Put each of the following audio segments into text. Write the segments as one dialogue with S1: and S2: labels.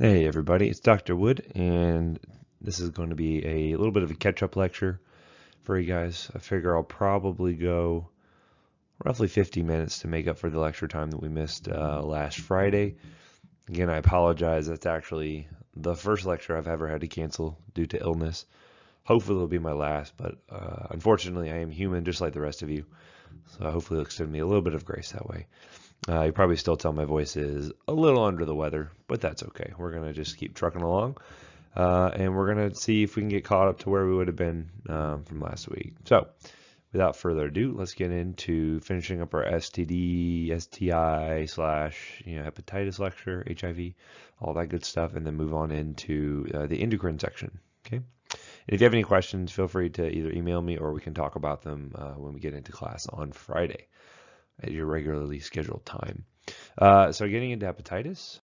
S1: Hey everybody, it's Dr. Wood, and this is going to be a little bit of a catch-up lecture for you guys. I figure I'll probably go roughly 50 minutes to make up for the lecture time that we missed last Friday. Again, I apologize. That's actually the first lecture I've ever had to cancel due to illness. Hopefully it'll be my last, but unfortunately I am human just like the rest of you, so hopefully it'll extend me a little bit of grace that way. You probably still tell my voice is a little under the weather, but that's okay. We're going to just keep trucking along, and we're going to see if we can get caught up to where we would have been from last week. So, without further ado, let's get into finishing up our STD, STI / hepatitis lecture, HIV, all that good stuff, and then move on into the endocrine section. Okay. And if you have any questions, feel free to either email me or we can talk about them when we get into class on Friday at your regularly scheduled time. So getting into hepatitis.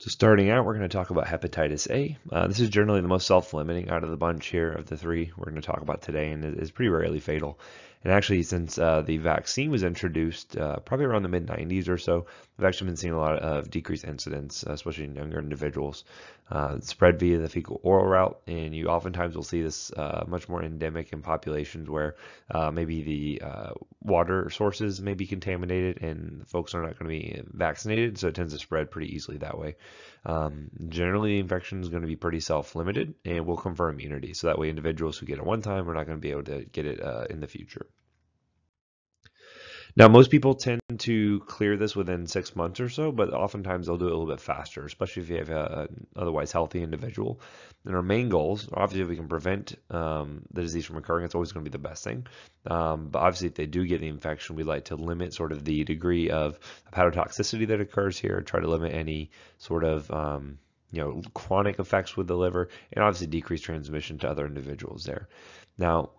S1: So starting out, we're going to talk about hepatitis A. This is generally the most self-limiting out of the bunch here of the three we're going to talk about today, and it is pretty rarely fatal. And actually, since the vaccine was introduced probably around the mid-90s or so, we've actually been seeing a lot of decreased incidence, especially in younger individuals. Spread via the fecal oral route, and you oftentimes will see this much more endemic in populations where maybe the water sources may be contaminated and folks are not going to be vaccinated, so it tends to spread pretty easily that way. Generally, the infection is going to be pretty self-limited and will confer immunity, so that way individuals who get it one time are not going to be able to get it in the future. Now, most people tend to clear this within 6 months or so, but oftentimes they'll do it a little bit faster, especially if you have an otherwise healthy individual. And our main goals, obviously, if we can prevent the disease from occurring, it's always going to be the best thing. But obviously, if they do get the infection, we'd like to limit sort of the degree of hepatotoxicity that occurs here, try to limit any sort of chronic effects with the liver, and obviously decrease transmission to other individuals there. Now,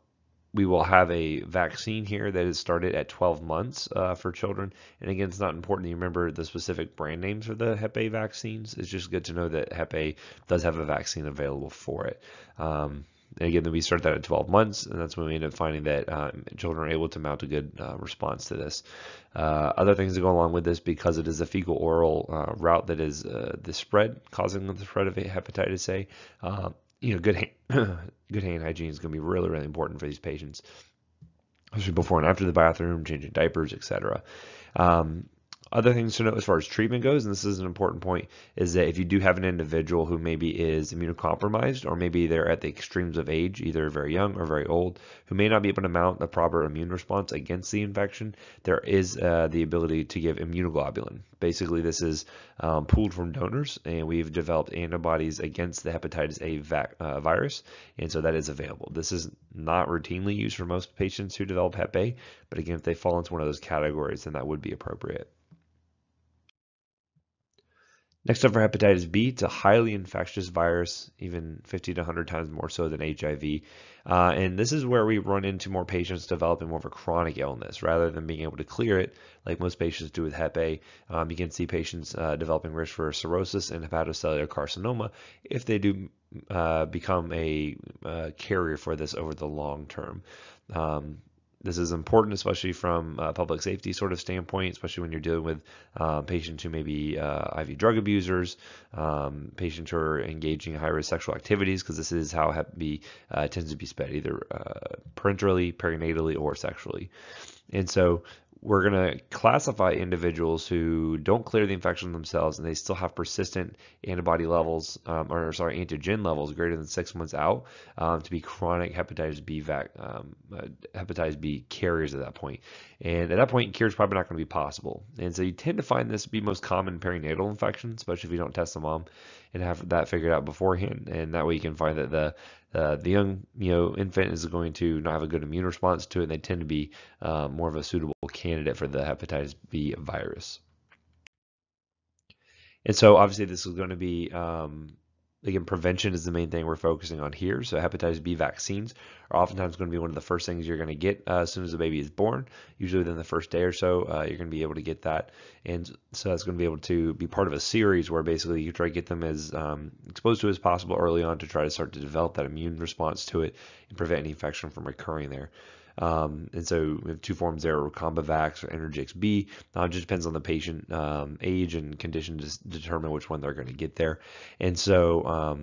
S1: we will have a vaccine here that is started at 12 months for children. And again, it's not important to remember the specific brand names for the Hep A vaccines. It's just good to know that Hep A does have a vaccine available for it. And again, we start that at 12 months, and that's when we end up finding that children are able to mount a good response to this. Other things that go along with this, because it is a fecal oral route that is the spread, causing the spread of hepatitis A, good hand hygiene is going to be really, really important for these patients, especially before and after the bathroom, changing diapers, etc. Other things to note as far as treatment goes, and this is an important point, is that if you do have an individual who maybe is immunocompromised, or maybe they're at the extremes of age, either very young or very old, who may not be able to mount a proper immune response against the infection, there is the ability to give immunoglobulin. Basically, this is pooled from donors, and we've developed antibodies against the hepatitis A virus, and so that is available. This is not routinely used for most patients who develop Hep A, but again, if they fall into one of those categories, then that would be appropriate. Next up for hepatitis B, it's a highly infectious virus, even 50 to 100 times more so than HIV. And this is where we run into more patients developing more of a chronic illness rather than being able to clear it like most patients do with Hep A. You can see patients developing risk for cirrhosis and hepatocellular carcinoma if they do become a carrier for this over the long term. This is important, especially from a public safety sort of standpoint, especially when you're dealing with patients who may be IV drug abusers, patients who are engaging in high-risk sexual activities, because this is how Hep B tends to be spread, either parenterally, perinatally, or sexually. And so we're going to classify individuals who don't clear the infection themselves and they still have persistent antibody levels, antigen levels greater than 6 months out to be chronic hepatitis B carriers at that point. And at that point, cure is probably not going to be possible. And so you tend to find this to be most common perinatal infections, especially if you don't test the mom and have that figured out beforehand. And that way you can find that the young infant is going to not have a good immune response to it, and they tend to be more of a suitable candidate for the hepatitis B virus. And so obviously this is going to be again, prevention is the main thing we're focusing on here. So hepatitis B vaccines are oftentimes going to be one of the first things you're going to get as soon as the baby is born. Usually within the first day or so, you're going to be able to get that. And so that's going to be able to be part of a series where basically you try to get them as exposed to as possible early on to try to start to develop that immune response to it and prevent any infection from occurring there. And so we have two forms there, Recombavax or Energix B. It just depends on the patient age and condition to determine which one they're going to get there. And so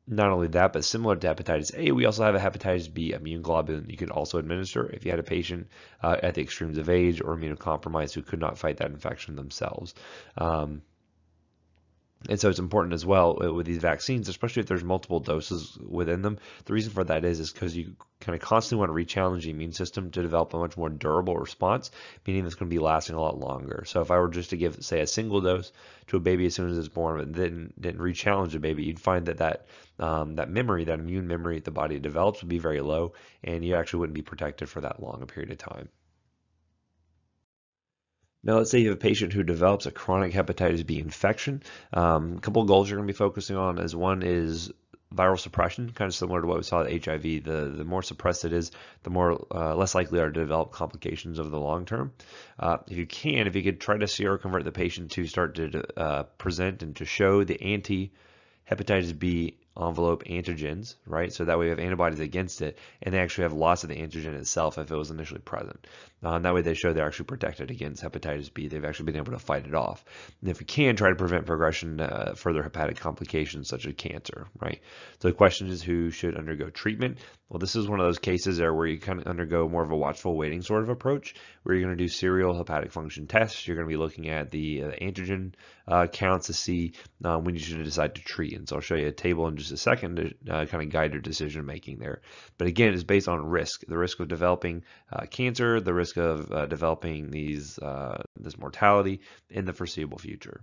S1: not only that, but similar to hepatitis A, we also have a hepatitis B immune globulin you could also administer if you had a patient at the extremes of age or immunocompromised who could not fight that infection themselves. And so it's important as well with these vaccines, especially if there's multiple doses within them. The reason for that is because you kind of constantly want to re-challenge the immune system to develop a much more durable response, meaning it's going to be lasting a lot longer. So if I were just to give, say, a single dose to a baby as soon as it's born, but didn't re-challenge the baby, you'd find that memory, that immune memory the body develops would be very low, and you actually wouldn't be protected for that long a period of time. Now, let's say you have a patient who develops a chronic hepatitis B infection. A couple of goals you're going to be focusing on is one is viral suppression, kind of similar to what we saw with HIV. The more suppressed it is, the more less likely are to develop complications over the long term. If you could try to seroconvert the patient to start to present and to show the anti-hepatitis B envelope antigens, right? So that way we have antibodies against it, and they actually have loss of the antigen itself if it was initially present. That way they show they're actually protected against hepatitis B. They've actually been able to fight it off. And if we can, try to prevent progression to further hepatic complications such as cancer, right? So the question is, who should undergo treatment? Well, this is one of those cases there where you kind of undergo more of a watchful waiting sort of approach, where you're going to do serial hepatic function tests. You're going to be looking at the antigen counts to see when you should decide to treat. And so I'll show you a table in just a second to kind of guide your decision making there. But again, it's based on risk: the risk of developing cancer, the risk of developing this mortality in the foreseeable future.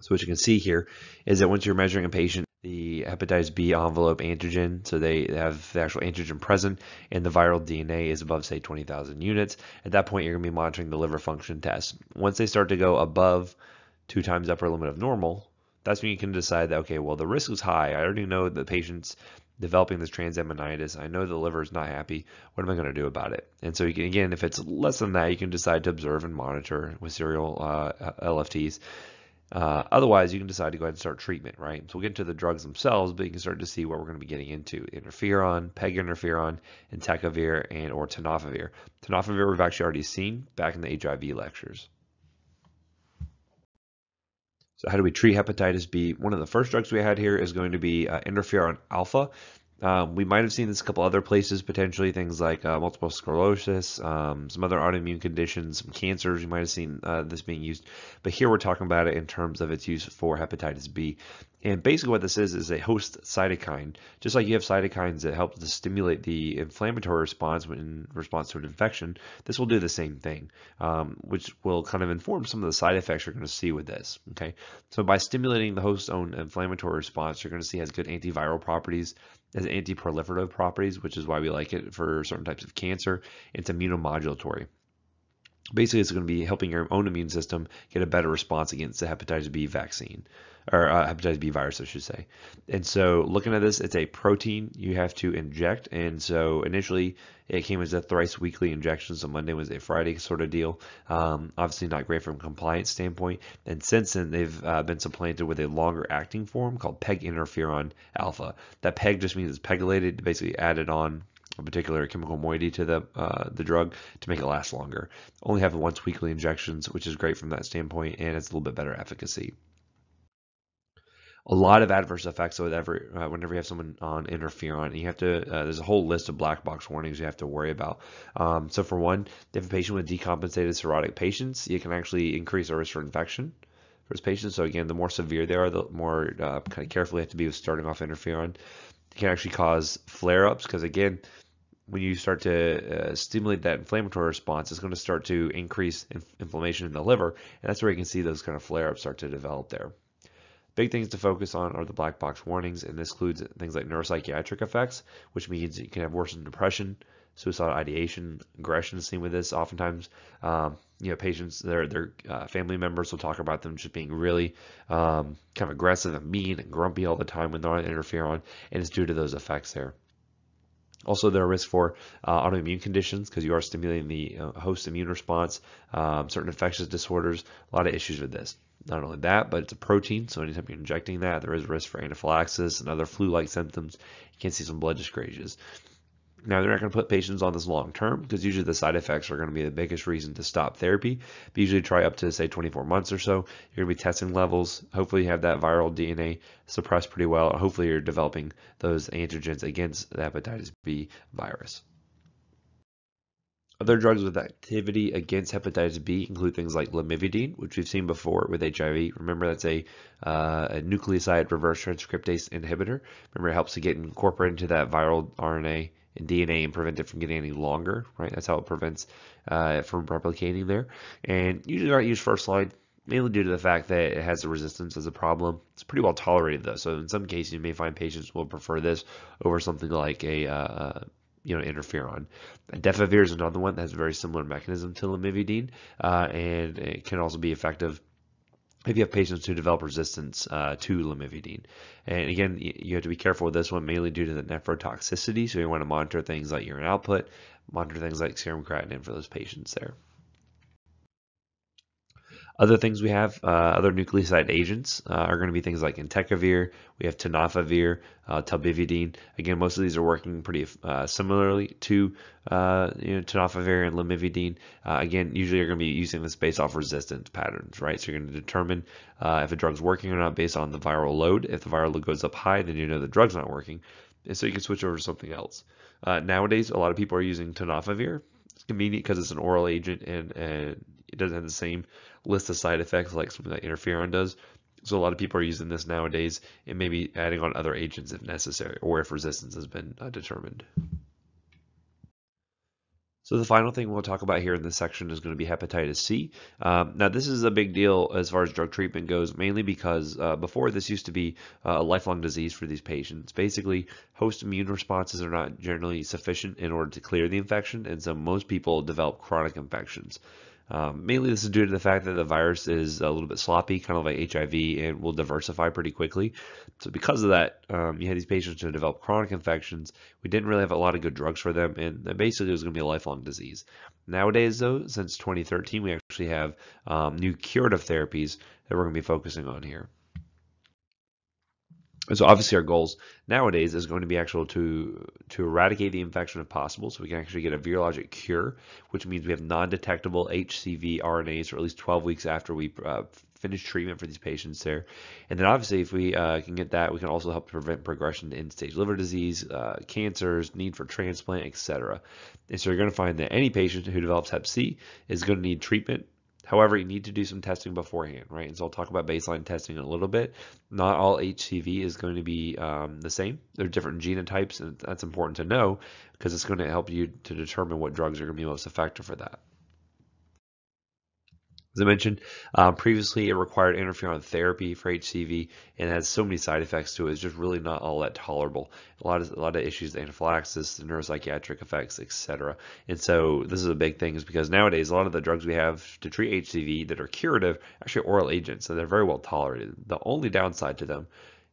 S1: So what you can see here is that once you're measuring a patient, the hepatitis B envelope antigen, so they have the actual antigen present, and the viral DNA is above, say, 20,000 units. At that point, you're going to be monitoring the liver function test. Once they start to go above 2 times upper limit of normal, that's when you can decide that, okay, well, the risk is high. I already know the patient's developing this transaminitis. I know the liver is not happy. What am I going to do about it? And so you can, again, if it's less than that, you can decide to observe and monitor with serial LFTs. Otherwise, you can decide to go ahead and start treatment, right? So we'll get into the drugs themselves, but you can start to see what we're going to be getting into: interferon, peg interferon, entecavir, and or tenofovir. Tenofovir we've actually already seen back in the HIV lectures. So how do we treat hepatitis B? One of the first drugs we had here is going to be interferon alpha. We might have seen this a couple other places, potentially things like multiple sclerosis, some other autoimmune conditions, some cancers. You might have seen this being used, but here we're talking about it in terms of its use for hepatitis B. And basically what this is a host cytokine. Just like you have cytokines that help to stimulate the inflammatory response in response to an infection, this will do the same thing, which will kind of inform some of the side effects you're going to see with this. Okay, so by stimulating the host's own inflammatory response, you're going to see it has good antiviral properties, has anti-proliferative properties, which is why we like it for certain types of cancer. It's immunomodulatory. Basically, it's going to be helping your own immune system get a better response against the hepatitis B vaccine, or hepatitis B virus, I should say. And so looking at this, it's a protein you have to inject. And so initially it came as a thrice weekly injection, so Monday, Wednesday, Friday sort of deal. Obviously not great from a compliance standpoint. And since then, they've been supplanted with a longer acting form called peg interferon alpha. That peg just means it's pegylated, basically added on a particular chemical moiety to the drug to make it last longer. Only have once weekly injections, which is great from that standpoint, and it's a little bit better efficacy. A lot of adverse effects whenever you have someone on interferon. You have to there's a whole list of black box warnings you have to worry about. So for one, if a patient with decompensated cirrhotic patients, you can actually increase the risk for infection for those patients. So again, the more severe they are, the more kind of careful you have to be with starting off interferon. It can actually cause flare-ups because again, when you start to stimulate that inflammatory response, it's going to start to increase inflammation in the liver, and that's where you can see those kind of flare-ups start to develop there. Big things to focus on are the black box warnings, and this includes things like neuropsychiatric effects, which means you can have worsened depression, suicidal ideation, aggression is seen with this. Oftentimes, patients, their family members will talk about them just being really kind of aggressive and mean and grumpy all the time when they're on interferon, and it's due to those effects there. Also, there are risks for autoimmune conditions because you are stimulating the host immune response, certain infectious disorders, a lot of issues with this. Not only that, but it's a protein, so anytime you're injecting that, there is risk for anaphylaxis and other flu-like symptoms. You can see some blood dyscrasias. Now, they're not going to put patients on this long term because usually the side effects are going to be the biggest reason to stop therapy. But usually try up to, say, 24 months or so. You're going to be testing levels. Hopefully you have that viral DNA suppressed pretty well. Hopefully you're developing those antigens against the hepatitis B virus. Other drugs with activity against hepatitis B include things like lamivudine, which we've seen before with HIV. Remember, that's a nucleoside reverse transcriptase inhibitor. Remember, it helps to get incorporated into that viral RNA and DNA and prevent it from getting any longer, right? That's how it prevents it from replicating there. And usually not used first line, mainly due to the fact that it has a resistance as a problem. It's pretty well tolerated though, so in some cases you may find patients will prefer this over something like a interferon. Defavir is another one that has a very similar mechanism to lamivudine, and it can also be effective if you have patients who develop resistance to lamivudine. And again, you have to be careful with this one, mainly due to the nephrotoxicity. So you want to monitor things like urine output, monitor things like serum creatinine for those patients there. Other things we have, other nucleoside agents are going to be things like entecavir. We have tenofovir, talbivudine. Again, most of these are working pretty similarly to tenofovir and lamivudine. Again, usually you're going to be using this based off resistance patterns, right? So you're going to determine if a drug's working or not based on the viral load. If the viral load goes up high, then you know the drug's not working. And so you can switch over to something else. Nowadays, a lot of people are using tenofovir. It's convenient because it's an oral agent and it doesn't have the same list of side effects like something like interferon does. So a lot of people are using this nowadays and maybe adding on other agents if necessary or if resistance has been determined. So the final thing we'll talk about here in this section is going to be hepatitis C. Now this is a big deal as far as drug treatment goes, mainly because before this used to be a lifelong disease for these patients. Basically, host immune responses are not generally sufficient in order to clear the infection, and so most people develop chronic infections. Mainly this is due to the fact that the virus is a little bit sloppy, kind of like HIV, and will diversify pretty quickly. So because of that, you had these patients who develop chronic infections. We didn't really have a lot of good drugs for them, and basically it was going to be a lifelong disease. Nowadays, though, since 2013, we actually have new curative therapies that we're going to be focusing on here. So obviously our goals nowadays is going to be actual to eradicate the infection if possible, so we can actually get a virologic cure, which means we have non-detectable HCV RNAs for at least 12 weeks after we finish treatment for these patients there. And then obviously if we can get that, we can also help prevent progression to end-stage liver disease, cancers, need for transplant, etc. And so you're going to find that any patient who develops Hep C is going to need treatment. However, you need to do some testing beforehand, right? And so I'll talk about baseline testing in a little bit. Not all HCV is going to be the same. There are different genotypes, and that's important to know because it's going to help you to determine what drugs are going to be most effective for that. As I mentioned previously, it required interferon therapy for HCV and it has so many side effects to it. It's just really not all that tolerable. A lot of issues, anaphylaxis, neuropsychiatric effects, etc. And so this is a big thing is because nowadays a lot of the drugs we have to treat HCV that are curative are actually oral agents, so they're very well tolerated. The only downside to them,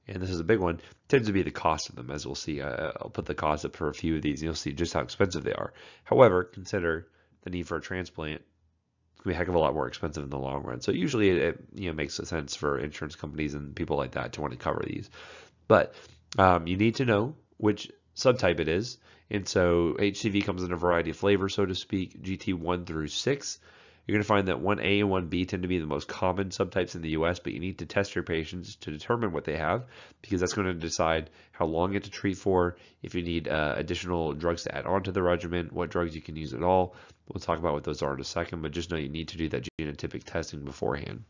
S1: and this is a big one, tends to be the cost of them, as we'll see. I'll put the cost up for a few of these, and you'll see just how expensive they are. However, consider the need for a transplant. Be a heck of a lot more expensive in the long run. So usually it makes sense for insurance companies and people like that to want to cover these. But you need to know which subtype it is. And so HCV comes in a variety of flavors, so to speak, GT1 through 6. You're going to find that 1A and 1B tend to be the most common subtypes in the US, but you need to test your patients to determine what they have because that's going to decide how long you have to treat for, if you need additional drugs to add on to the regimen, what drugs you can use at all. We'll talk about what those are in a second, but just know you need to do that genotypic testing beforehand.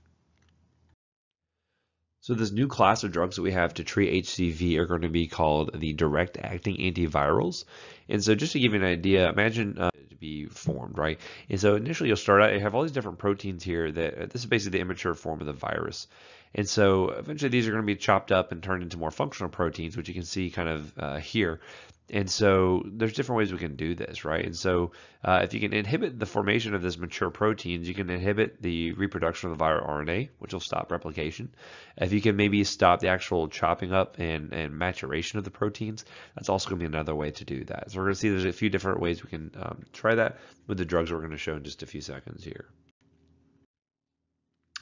S1: So this new class of drugs that we have to treat HCV are going to be called the direct-acting antivirals. And so just to give you an idea, imagine to be formed, right? And so initially you'll start out, you have all these different proteins here that this is basically the immature form of the virus. And so eventually these are going to be chopped up and turned into more functional proteins, which you can see kind of here. And so there's different ways we can do this, right? And so if you can inhibit the formation of this mature proteins, you can inhibit the reproduction of the viral RNA, which will stop replication. If you can maybe stop the actual chopping up and maturation of the proteins, that's also going to be another way to do that. So we're going to see there's a few different ways we can try that with the drugs we're going to show in just a few seconds here.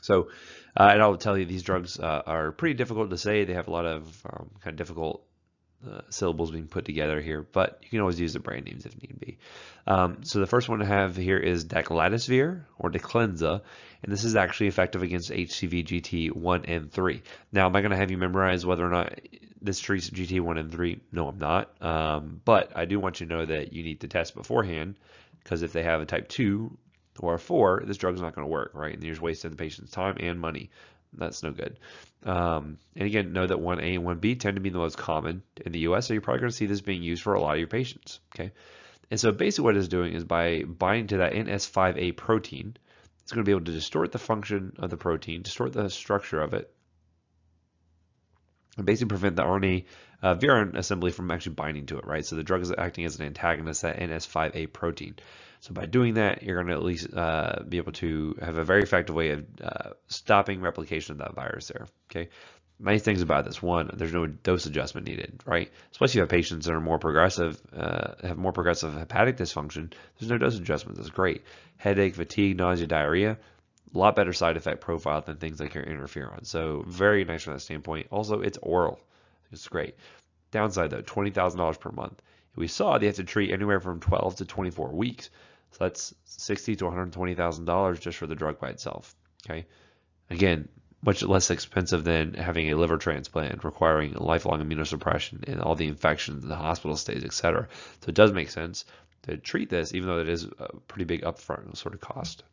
S1: So, and I'll tell you, these drugs are pretty difficult to say. They have a lot of kind of difficult syllables being put together here, but you can always use the brand names if need be. So the first one to have here is Daclatisvir or Declenza, and this is actually effective against HCV GT1 and 3. Now, am I going to have you memorize whether or not this treats GT1 and 3? No, I'm not. But I do want you to know that you need to test beforehand, because if they have a type 2 or a 4, this drug's not going to work, right? And you're just wasting the patient's time and money. That's no good. And again, know that 1A and 1B tend to be the most common in the US, so you're probably going to see this being used for a lot of your patients, okay? And so basically what it's doing is by binding to that NS5A protein, it's going to be able to distort the function of the protein, distort the structure of it, and basically prevent the RNA virion assembly from actually binding to it, right? So the drug is acting as an antagonist, that NS5A protein. So by doing that, you're going to at least be able to have a very effective way of stopping replication of that virus there, okay? Nice things about this: one, there's no dose adjustment needed, right? Especially if you have patients that are more progressive, have more progressive hepatic dysfunction, there's no dose adjustment. That's great. Headache, fatigue, nausea, diarrhea, a lot better side effect profile than things like your interferon. So very nice from that standpoint. Also, it's oral. It's great. Downside though, $20,000 per month. We saw they have to treat anywhere from 12 to 24 weeks. So that's $60,000 to $120,000 just for the drug by itself. Okay. Again, much less expensive than having a liver transplant requiring lifelong immunosuppression and all the infections, the hospital stays, etc. So it does make sense to treat this, even though it is a pretty big upfront sort of cost.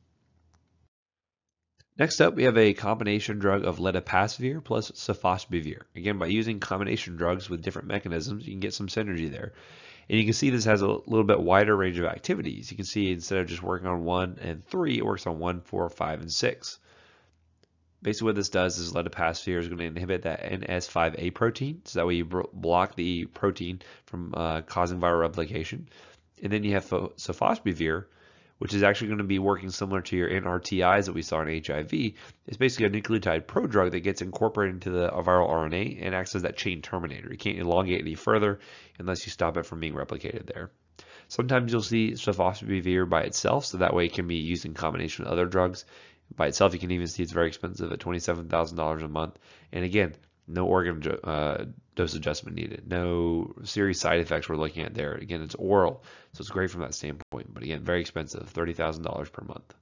S1: Next up, we have a combination drug of Ledipasvir plus Sofosbuvir. Again, by using combination drugs with different mechanisms, you can get some synergy there. And you can see this has a little bit wider range of activities. You can see instead of just working on 1 and 3, it works on 1, 4, 5, and 6. Basically what this does is Ledipasvir is going to inhibit that NS5A protein, so that way you block the protein from causing viral replication. And then you have Sofosbuvir, which is actually going to be working similar to your NRTIs that we saw in HIV. It's basically a nucleotide prodrug that gets incorporated into the viral RNA and acts as that chain terminator. You can't elongate any further unless you stop it from being replicated there. Sometimes you'll see Sofosbuvir by itself, so that way it can be used in combination with other drugs. By itself, you can even see it's very expensive at $27,000 a month. And again, no organ dose adjustment needed. No serious side effects we're looking at there. Again, it's oral, so it's great from that standpoint. But again, very expensive, $30,000 per month.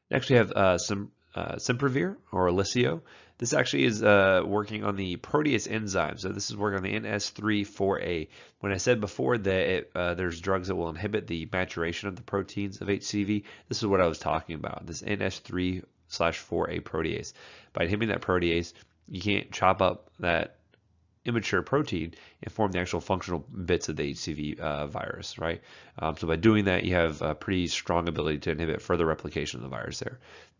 S1: Next, we have Sempervir or Alisio. This actually is working on the protease enzyme. So this is working on the NS3-4A. When I said before that there's drugs that will inhibit the maturation of the proteins of HCV, this is what I was talking about, this NS3/4A protease. By inhibiting that protease, you can't chop up that immature protein and form the actual functional bits of the HCV virus, right? So by doing that, you have a pretty strong ability to inhibit further replication of the virus there.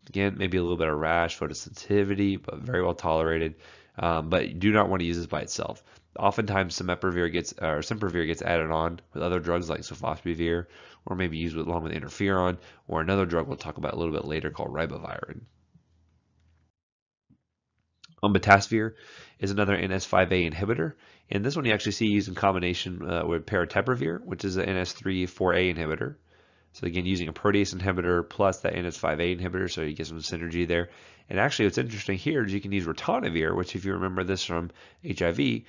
S1: Again, maybe a little bit of rash, photosensitivity, but very well tolerated. But you do not want to use this by itself. Oftentimes, Sempervir gets added on with other drugs like Sofosbuvir, or maybe used along with interferon, or another drug we'll talk about a little bit later called Ribavirin. Hepatitis is another NS5A inhibitor, and this one you actually see used in combination with Sempervir, which is an NS3-4A inhibitor. So again, using a protease inhibitor plus that NS5A inhibitor, so you get some synergy there. And actually what's interesting here is you can use Ritonavir, which if you remember this from HIV,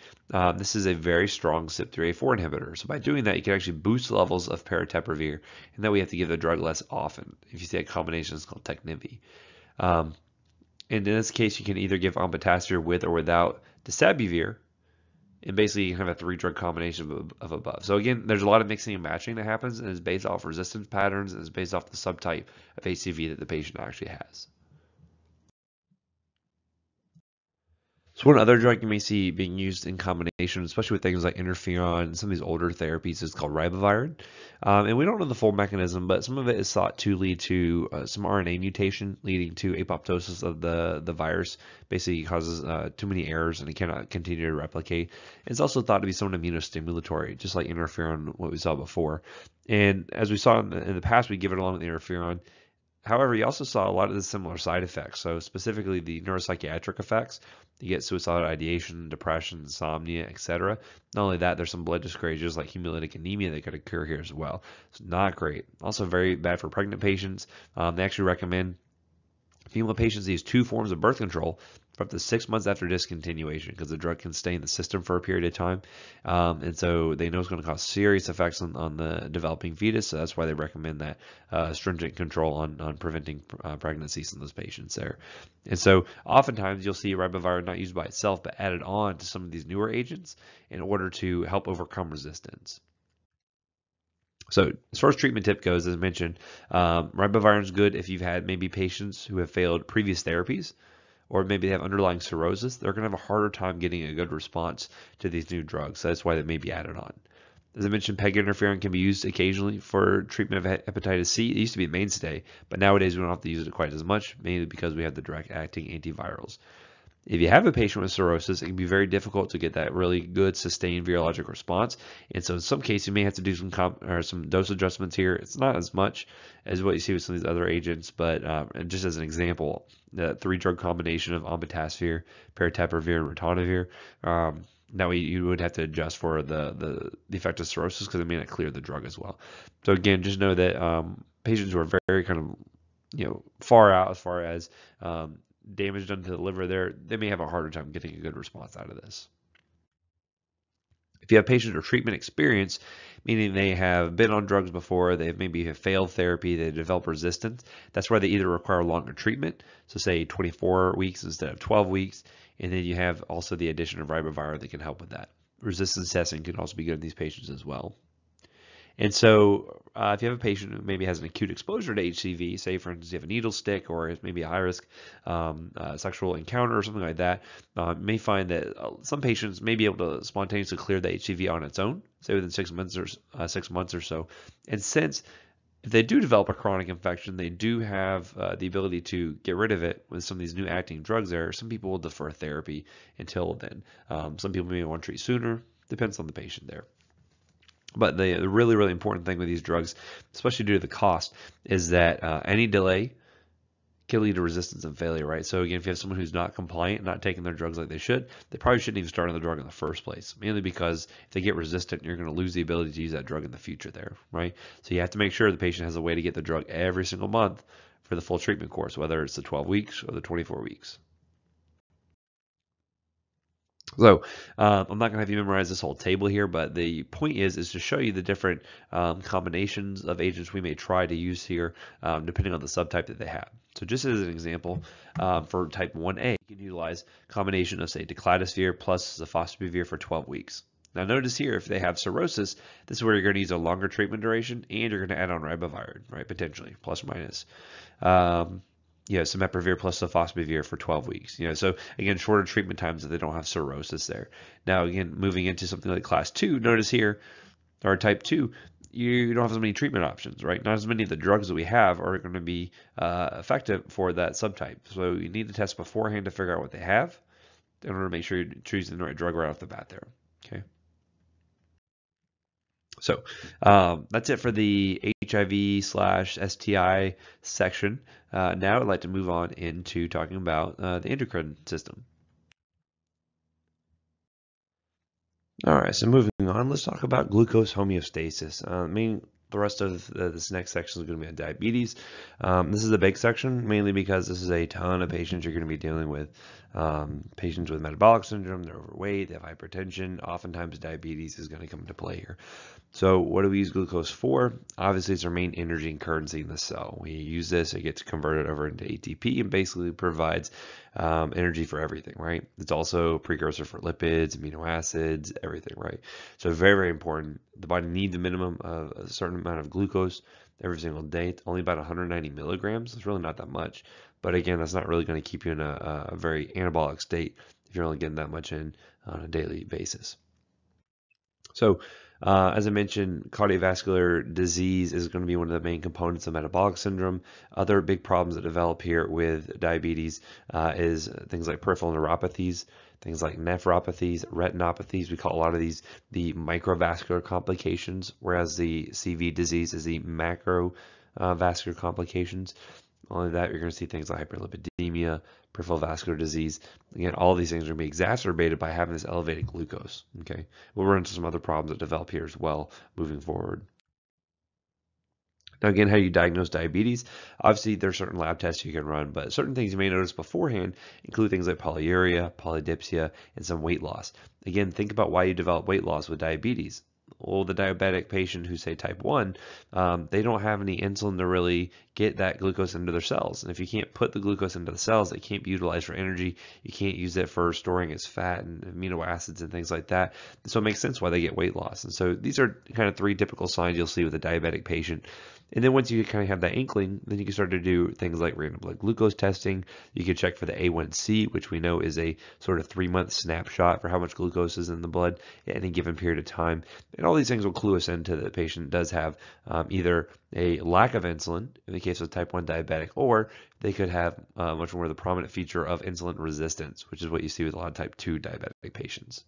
S1: this is a very strong CYP3A4 inhibitor. So by doing that, you can actually boost levels of Sempervir, and then we have to give the drug less often. If you see a combination, it's called Tecnivi. And in this case, you can either give Hepatitis with or without Decabuvir, and basically you can have a 3-drug combination of above. So again, there's a lot of mixing and matching that happens, and it's based off resistance patterns, and it's based off the subtype of HCV that the patient actually has. So one other drug you may see being used in combination, especially with things like interferon and some of these older therapies, is called Ribavirin. And we don't know the full mechanism, but some of it is thought to lead to some RNA mutation leading to apoptosis of the virus. Basically, it causes too many errors and it cannot continue to replicate. It's also thought to be somewhat immunostimulatory, just like interferon, what we saw before. And as we saw in the past, we give it along with interferon. However, you also saw a lot of the similar side effects. So specifically the neuropsychiatric effects. You get suicidal ideation, depression, insomnia, etc. Not only that, there's some blood dyscrasias like hemolytic anemia that could occur here as well. It's not great. Also very bad for pregnant patients. They actually recommend Female patients use 2 forms of birth control for up to 6 months after discontinuation because the drug can stay in the system for a period of time. And so they know it's going to cause serious effects on the developing fetus. So that's why they recommend that stringent control on preventing pregnancies in those patients there. And so oftentimes you'll see ribavirin not used by itself, but added on to some of these newer agents in order to help overcome resistance. So as far as treatment tip goes, as I mentioned, ribavirin is good if you've had maybe patients who have failed previous therapies, or maybe they have underlying cirrhosis. They're going to have a harder time getting a good response to these new drugs. So that's why they may be added on. As I mentioned, PEG interferon can be used occasionally for treatment of hepatitis C. It used to be a mainstay, but nowadays we don't have to use it quite as much, mainly because we have the direct-acting antivirals. If you have a patient with cirrhosis, it can be very difficult to get that really good sustained virologic response. And so in some cases, you may have to do some dose adjustments here. It's not as much as what you see with some of these other agents, but and just as an example, the 3-drug combination of onbatasvir, paritaprevir, and ritonavir, now you would have to adjust for the effect of cirrhosis because it may not clear the drug as well. So again, just know that patients who are very kind of far out as far as damage done to the liver there, they may have a harder time getting a good response out of this. If you have patients with treatment experience, meaning they have been on drugs before, they maybe have failed therapy, they develop resistance, that's why they either require longer treatment, so say 24 weeks instead of 12 weeks, and then you have also the addition of ribavirin that can help with that. Resistance testing can also be good in these patients as well. And so if you have a patient who maybe has an acute exposure to HCV, say for instance you have a needle stick or maybe a high-risk sexual encounter or something like that, you may find that some patients may be able to spontaneously clear the HCV on its own, say within 6 months or so. And since if they do develop a chronic infection, they do have the ability to get rid of it with some of these new acting drugs there. Some people will defer therapy until then. Some people may want to treat sooner. Depends on the patient there. But the really, really important thing with these drugs, especially due to the cost, is that any delay can lead to resistance and failure, right? So again, if you have someone who's not compliant, not taking their drugs like they should, they probably shouldn't even start on the drug in the first place, mainly because if they get resistant, you're going to lose the ability to use that drug in the future there, right? So you have to make sure the patient has a way to get the drug every single month for the full treatment course, whether it's the 12 weeks or the 24 weeks. So I'm not going to have you memorize this whole table here, but the point is to show you the different combinations of agents we may try to use here, depending on the subtype that they have. So just as an example, for type 1A, you can utilize a combination of, say, decladisvir plus sofosbuvir for 12 weeks. Now notice here, if they have cirrhosis, this is where you're going to use a longer treatment duration, and you're going to add on ribavirin, right, potentially, plus or minus. Sempervir plus sofosbuvir for 12 weeks. So again, shorter treatment times if they don't have cirrhosis there. Now again, moving into something like class 2, notice here, or type 2, you don't have as many treatment options, right? Not as many of the drugs that we have are going to be effective for that subtype. So you need to test beforehand to figure out what they have in order to make sure you're choosing the right drug right off the bat there. Okay. So that's it for the HIV/STI section. Now I'd like to move on into talking about the endocrine system. All right, so moving on, let's talk about glucose homeostasis. The rest of this next section is going to be on diabetes. This is a big section, mainly because this is a ton of patients you're going to be dealing with. Patients with metabolic syndrome, they're overweight, they have hypertension. Oftentimes diabetes is going to come into play here. So what do we use glucose for? Obviously, it's our main energy and currency in the cell. We use this, it gets converted over into ATP and basically provides energy for everything, right? It's also a precursor for lipids, amino acids, everything, right? So very, very important. The body needs a minimum of a certain amount of glucose every single day. It's only about 190 milligrams. It's really not that much. But again, that's not really going to keep you in a very anabolic state if you're only getting that much in on a daily basis. So as I mentioned, cardiovascular disease is going to be one of the main components of metabolic syndrome. Other big problems that develop here with diabetes is things like peripheral neuropathies, things like nephropathies, retinopathies. We call a lot of these the microvascular complications, whereas the CV disease is the macrovascular complications. Only that, you're going to see things like hyperlipidemia, peripheral vascular disease. Again, all of these things are going to be exacerbated by having this elevated glucose. Okay, we'll run into some other problems that develop here as well moving forward. Now, again, how you diagnose diabetes, obviously there's certain lab tests you can run, but certain things you may notice beforehand include things like polyuria, polydipsia, and some weight loss. Again, think about why you develop weight loss with diabetes. Well, the diabetic patient who say type 1, they don't have any insulin to really get that glucose into their cells. And if you can't put the glucose into the cells, it can't be utilized for energy. You can't use it for storing as fat and amino acids and things like that. So it makes sense why they get weight loss. And so these are kind of three typical signs you'll see with a diabetic patient. And then once you kind of have that inkling, then you can start to do things like random blood glucose testing. You can check for the A1C, which we know is a sort of 3-month snapshot for how much glucose is in the blood at any given period of time. And all these things will clue us into the patient does have either a lack of insulin, in the case of type 1 diabetic, or they could have much more the prominent feature of insulin resistance, which is what you see with a lot of type 2 diabetic patients.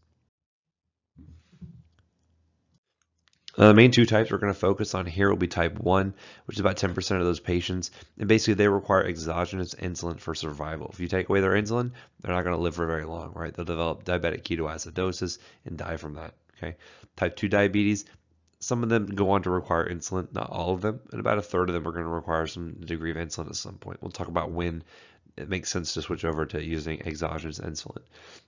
S1: The main two types we're going to focus on here will be type 1, which is about 10% of those patients. And basically, they require exogenous insulin for survival. If you take away their insulin, they're not going to live for very long, right? They'll develop diabetic ketoacidosis and die from that, okay? Type 2 diabetes, some of them go on to require insulin, not all of them, and about a third of them are going to require some degree of insulin at some point. We'll talk about when it makes sense to switch over to using exogenous insulin.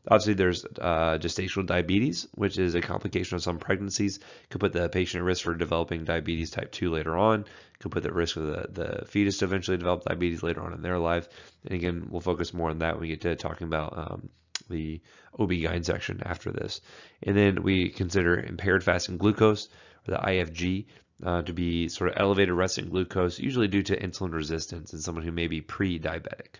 S1: Obviously, there's gestational diabetes, which is a complication of some pregnancies. Could put the patient at risk for developing diabetes type 2 later on. Could put at risk for the fetus to eventually develop diabetes later on in their life. And again, we'll focus more on that when we get to talking about the OB-GYN section after this. And then we consider impaired fasting glucose, or the IFG, to be sort of elevated resting glucose, usually due to insulin resistance in someone who may be pre-diabetic.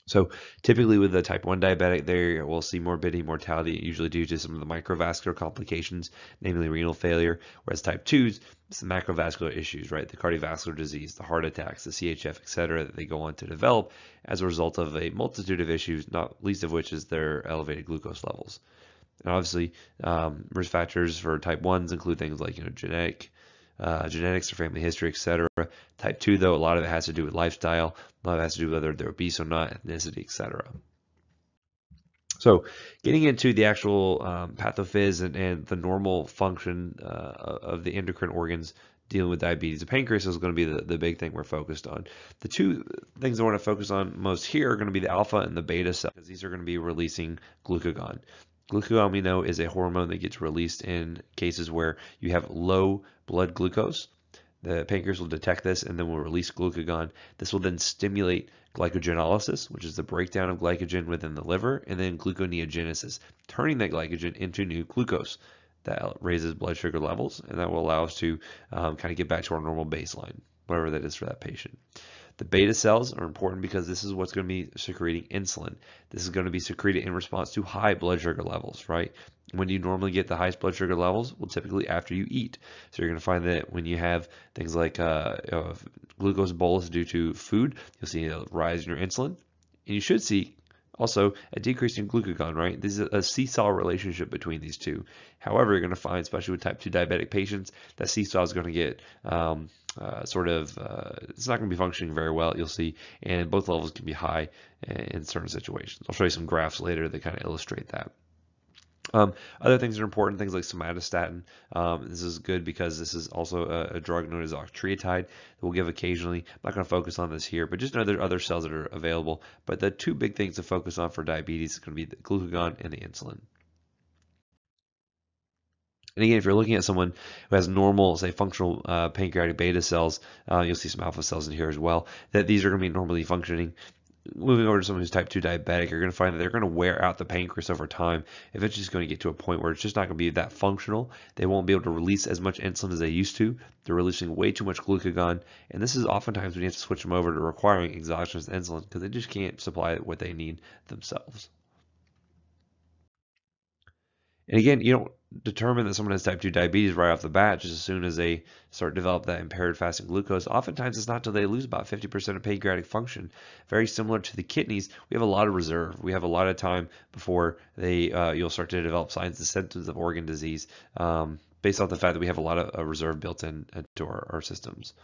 S1: So typically with the type 1 diabetic, there we'll see morbidity, mortality, usually due to some of the microvascular complications, namely renal failure, whereas type 2s, it's the macrovascular issues, right? The cardiovascular disease, the heart attacks, the CHF, etc., that they go on to develop as a result of a multitude of issues, not least of which is their elevated glucose levels. And obviously, risk factors for type 1s include things like genetics or family history, etc. Type 2, though, a lot of it has to do with lifestyle. A lot of it has to do with whether they're obese or not, ethnicity, etc. So getting into the actual pathophys and the normal function of the endocrine organs dealing with diabetes, the pancreas is going to be the big thing we're focused on. The two things I want to focus on most here are going to be the alpha and the beta cells, because these are going to be releasing glucagon. Glucagon, we know, is a hormone that gets released in cases where you have low blood glucose. The pancreas will detect this and then will release glucagon. This will then stimulate glycogenolysis, which is the breakdown of glycogen within the liver, and then gluconeogenesis, turning that glycogen into new glucose. That raises blood sugar levels, and that will allow us to kind of get back to our normal baseline, whatever that is for that patient. The beta cells are important because this is what's going to be secreting insulin. This is going to be secreted in response to high blood sugar levels, right? When do you normally get the highest blood sugar levels? Well, typically after you eat. So you're going to find that when you have things like glucose bolus due to food, you'll see a rise in your insulin. And you should see also a decrease in glucagon, right? This is a seesaw relationship between these two. However, you're going to find, especially with type 2 diabetic patients, that seesaw is going to get it's not going to be functioning very well, you'll see, and both levels can be high in certain situations. I'll show you some graphs later that kind of illustrate that. Other things that are important, things like somatostatin. This is good because this is also a drug known as octreotide that we'll give occasionally. I'm not going to focus on this here, but just know there are other cells that are available. But the two big things to focus on for diabetes is going to be the glucagon and the insulin. And again, if you're looking at someone who has normal, say, functional pancreatic beta cells, you'll see some alpha cells in here as well, that these are going to be normally functioning. Moving over to someone who's type 2 diabetic, you're going to find that they're going to wear out the pancreas over time. Eventually, it's going to get to a point where it's just not going to be that functional. They won't be able to release as much insulin as they used to. They're releasing way too much glucagon. And this is oftentimes when you have to switch them over to requiring exogenous insulin because they just can't supply what they need themselves. And again, you don't determine that someone has type 2 diabetes right off the bat just as soon as they start to develop that impaired fasting glucose. Oftentimes, it's not until they lose about 50% of pancreatic function. Very similar to the kidneys, we have a lot of reserve. We have a lot of time before you'll start to develop signs and symptoms of organ disease based off the fact that we have a lot of reserve built into our systems.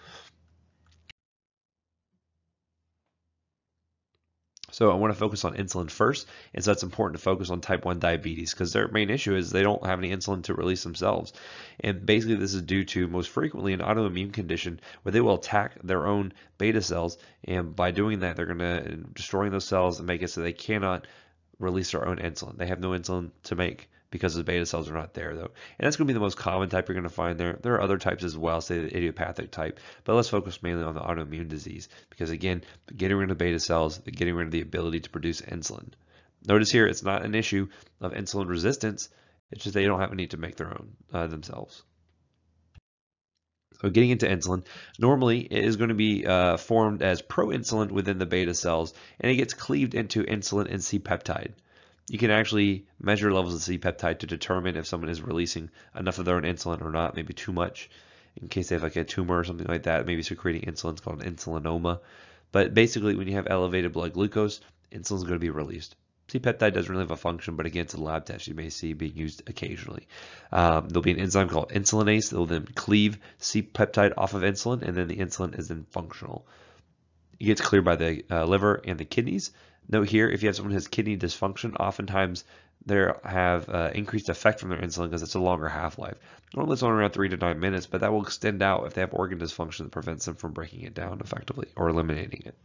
S1: So I want to focus on insulin first, and so it's important to focus on type 1 diabetes because their main issue is they don't have any insulin to release themselves. And basically this is due to most frequently an autoimmune condition where they will attack their own beta cells, and by doing that they're going to destroying those cells and make it so they cannot release their own insulin. They have no insulin to make because the beta cells are not there though. And that's going to be the most common type you're going to find there. There are other types as well, say the idiopathic type, but let's focus mainly on the autoimmune disease because again, getting rid of beta cells, getting rid of the ability to produce insulin. Notice here, it's not an issue of insulin resistance. It's just they don't have a need to make their own themselves. So getting into insulin, normally it is going to be formed as proinsulin within the beta cells, and it gets cleaved into insulin and C-peptide. You can actually measure levels of C-peptide to determine if someone is releasing enough of their own insulin or not, maybe too much. In case they have like a tumor or something like that, maybe secreting insulin, it's called an insulinoma. But basically, when you have elevated blood glucose, insulin is going to be released. C-peptide doesn't really have a function, but again, it's a lab test you may see being used occasionally. There'll be an enzyme called insulinase that will then cleave C-peptide off of insulin, and then the insulin is then functional. It gets cleared by the liver and the kidneys. Note here, if you have someone who has kidney dysfunction, oftentimes they have increased effect from their insulin because it's a longer half-life. Normally it's only around 3 to 9 minutes, but that will extend out if they have organ dysfunction that prevents them from breaking it down effectively or eliminating it.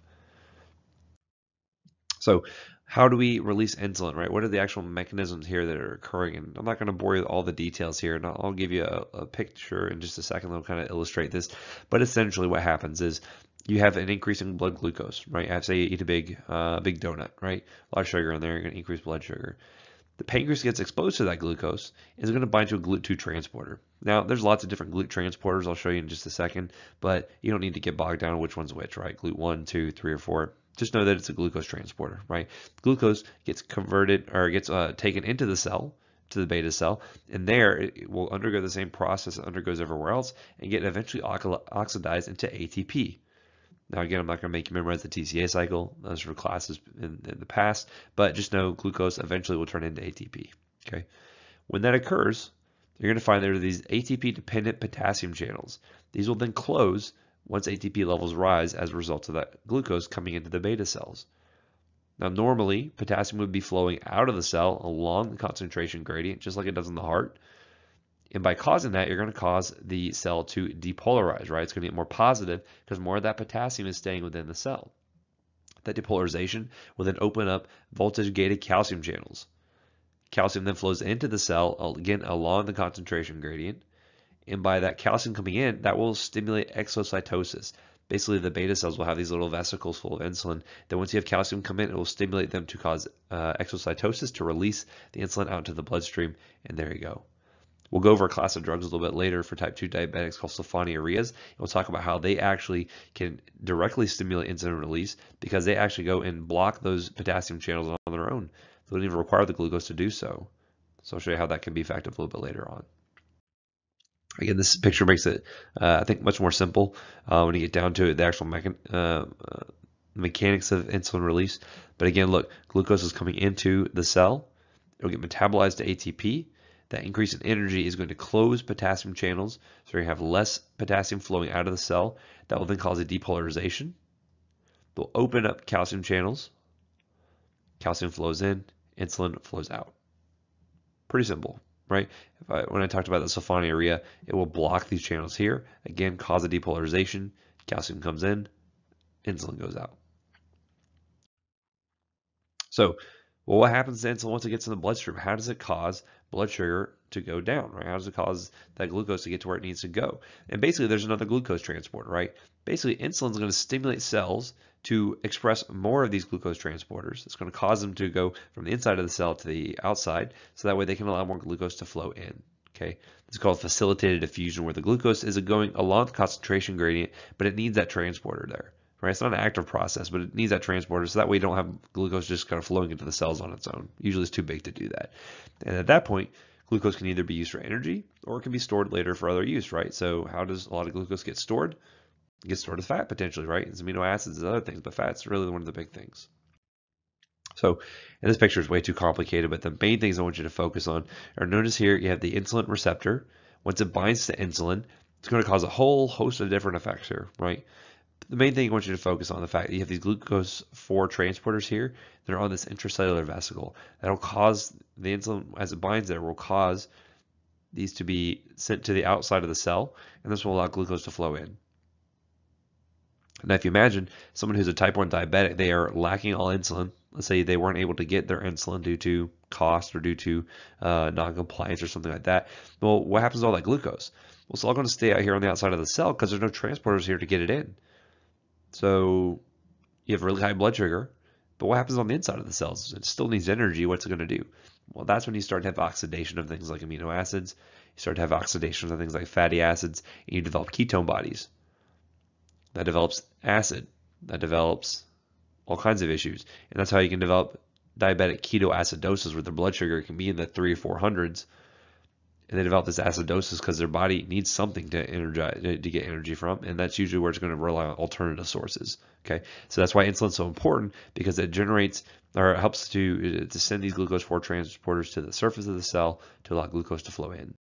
S1: So how do we release insulin, right? What are the actual mechanisms here that are occurring? And I'm not going to bore you with all the details here, and I'll give you a picture in just a second that will kind of illustrate this. But essentially what happens is you have an increase in blood glucose, right? Say you eat a big donut, right? A lot of sugar in there, you're going to increase blood sugar. The pancreas gets exposed to that glucose and is going to bind to a GLUT2 transporter. Now, there's lots of different GLUT transporters. I'll show you in just a second, but you don't need to get bogged down on which one's which, right? GLUT1, 2, 3, or 4. Just know that it's a glucose transporter, right? Glucose gets converted or gets taken into the cell, to the beta cell, and there it will undergo the same process it undergoes everywhere else and get eventually oxidized into ATP. Now again, I'm not going to make you memorize the TCA cycle. Those were classes in the past, but just know glucose eventually will turn into ATP. Okay, when that occurs, you're going to find there are these ATP-dependent potassium channels. These will then close once ATP levels rise as a result of that glucose coming into the beta cells. Now normally, potassium would be flowing out of the cell along the concentration gradient, just like it does in the heart. And by causing that, you're going to cause the cell to depolarize, right? It's going to get more positive because more of that potassium is staying within the cell. That depolarization will then open up voltage-gated calcium channels. Calcium then flows into the cell, again, along the concentration gradient. And by that calcium coming in, that will stimulate exocytosis. Basically, the beta cells will have these little vesicles full of insulin. Then once you have calcium come in, it will stimulate them to cause exocytosis to release the insulin out into the bloodstream. And there you go. We'll go over a class of drugs a little bit later for type 2 diabetics called sulfonylureas. We'll talk about how they actually can directly stimulate insulin release because they actually go and block those potassium channels on their own. They don't even require the glucose to do so. So I'll show you how that can be effective a little bit later on. Again, this picture makes it, I think, much more simple when you get down to it, the actual mechanics of insulin release. But again, look, glucose is coming into the cell. It will get metabolized to ATP. That increase in energy is going to close potassium channels, so you're going to have less potassium flowing out of the cell. That will then cause a depolarization. They'll open up calcium channels. Calcium flows in, insulin flows out. Pretty simple, right? When I talked about the sulfonylurea, it will block these channels here. Again, cause a depolarization. Calcium comes in, insulin goes out. So, well, what happens to insulin once it gets in the bloodstream? How does it cause blood sugar to go down, right? How does it cause that glucose to get to where it needs to go? And basically, there's another glucose transporter, right? Basically, insulin is going to stimulate cells to express more of these glucose transporters. It's going to cause them to go from the inside of the cell to the outside, so that way they can allow more glucose to flow in. Okay, this is called facilitated diffusion, where the glucose is going along the concentration gradient, but it needs that transporter there. Right, it's not an active process, but it needs that transporter, so that way you don't have glucose just kind of flowing into the cells on its own. Usually it's too big to do that. And at that point, glucose can either be used for energy or it can be stored later for other use, right? So how does a lot of glucose get stored? It gets stored as fat potentially, right? It's amino acids and other things, but fat's really one of the big things. So, and this picture is way too complicated, but the main things I want you to focus on are, notice here you have the insulin receptor. Once it binds to insulin, it's going to cause a whole host of different effects here, right? The main thing I want you to focus on the fact that you have these glucose 4 transporters here that are on this intracellular vesicle. That'll cause the insulin, as it binds there, will cause these to be sent to the outside of the cell, and this will allow glucose to flow in. Now, if you imagine someone who's a type 1 diabetic, they are lacking all insulin. Let's say they weren't able to get their insulin due to cost or due to non-compliance or something like that. Well, what happens to all that glucose? Well, it's all going to stay out here on the outside of the cell because there's no transporters here to get it in. So you have really high blood sugar, but what happens on the inside of the cells? It still needs energy. What's it going to do? Well, that's when you start to have oxidation of things like amino acids. You start to have oxidation of things like fatty acids, and you develop ketone bodies. That develops acid. That develops all kinds of issues. And that's how you can develop diabetic ketoacidosis, where their blood sugar can be in the 300s or 400s. And they develop this acidosis because their body needs something to energize, to get energy from, and that's usually where it's going to rely on alternative sources. Okay, so that's why insulin is so important, because it generates or it helps to send these glucose 4 transporters to the surface of the cell to allow glucose to flow in.